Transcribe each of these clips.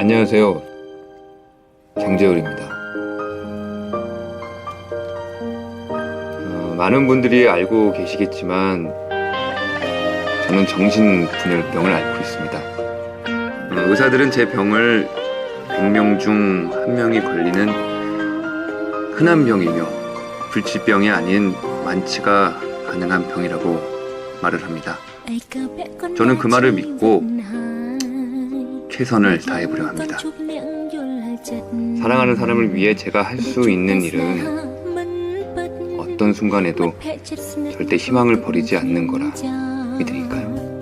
안녕하세요. 장재울입니다. 많은 분들이 알고 계시겠지만 저는 정신분열병을 앓고 있습니다. 의사들은 제 병을 100명 중 1명이 걸리는 흔한 병이며 불치병이 아닌 완치가 가능한 병이라고 말을 합니다. 저는 그 말을 믿고 최선을 다해보려 합니다. 사랑하는 사람을 위해 제가 할 수 있는 일은 어떤 순간에도 절대 희망을 버리지 않는 거라 믿으니까요.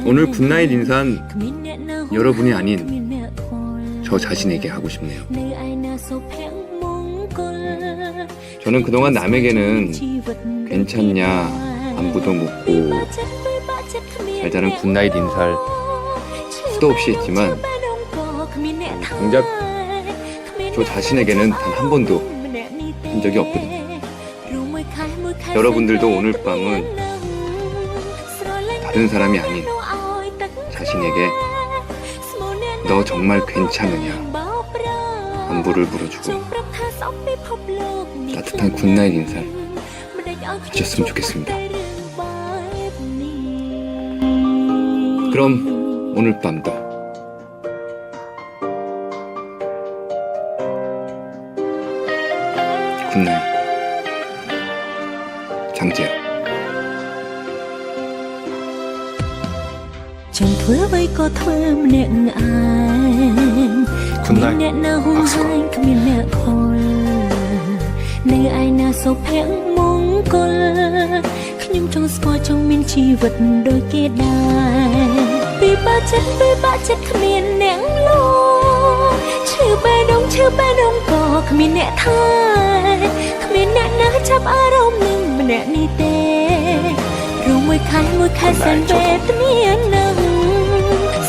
오늘 굿나잇 인사는 여러분이 아닌 저 자신에게 하고 싶네요. 저는 그동안 남에게는 괜찮냐 안부도 묻고 달달한 굿나잇 인사를 수도 없이 했지만 정작 저 자신에게는 단 한 번도 한 적이 없거든요. 여러분들도 오늘 밤은 다른 사람이 아닌 자신에게 너 정말 괜찮으냐 안부를 물어주고 따뜻한 굿나잇 인사를 하셨으면 좋겠습니다. 그럼 오늘 밤도 굿나잇 장재현. ចង់ធ្វើអ្វីក៏ធ្វើម្នាក់ឯងគ្មានអ្នកណាហួងហែងគ្មានអ្នកខលនៅឯណាសុភមង្គលខ្ញុំចង់ស្គាល់ចង់មានជីវិតដូចគេដែរពីបាចិត្តគ្មានអ្នកលឈឺបេះដូងក៏គ្មានអ្នកថែគ្មានអ្នកណាចាប់អារម្មណ៍នឹងម្នាក់នេះទេរួមមួយខែសែនវេទនានឹង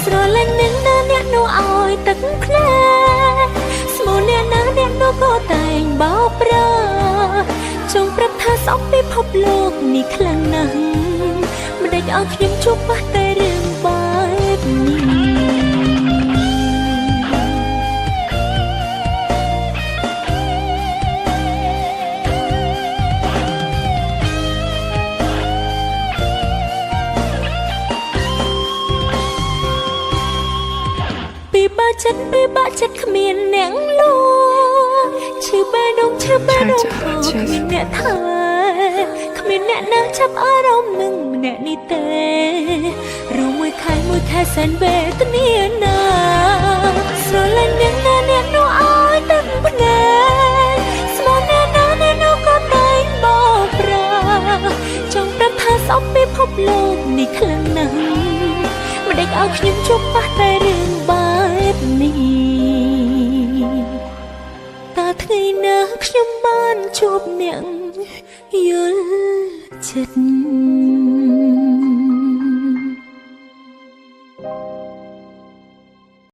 ស្រលាញ់នឹងណាអ្នកនោះឲ្យទឹកភ្នែកស្មូនអ្នកណាអ្នកនោះក៏តែងបោកប្រាចង់ប្រាប់ថាស្អប់ពិភពលោកនេះខ្លាំងណាស់មិនដេចឲ្យខ្ញុំជួបបាស់តែរឿងបែបនេះពិបាកចិត្តគ្មានអ្នកលឈឺបេះដូងក៏គ្មានអ្នកថែគ្មានអ្នកណាចាប់អារម្មណ៍នឹងម្នាក់នេះទេរួមមួយខែសែនវេទនាណាស្រលាញ់អ្នកណាអ្នកនោះឲ្យទឹកភ្នែកស្មោះអ្នកណាអ្នកនោះក៏តែងបោកប្រាចង់ប្រាប់ថាស្អប់ពិភពលោកនេះខ្លាំងណាស់មិនដេចឲ្យខ្ញុំជួបបាស់តែរឿងបែបនេះតើថ្ងៃណាខ្ញុំបានជួបអ្នកយល់ចិត្ត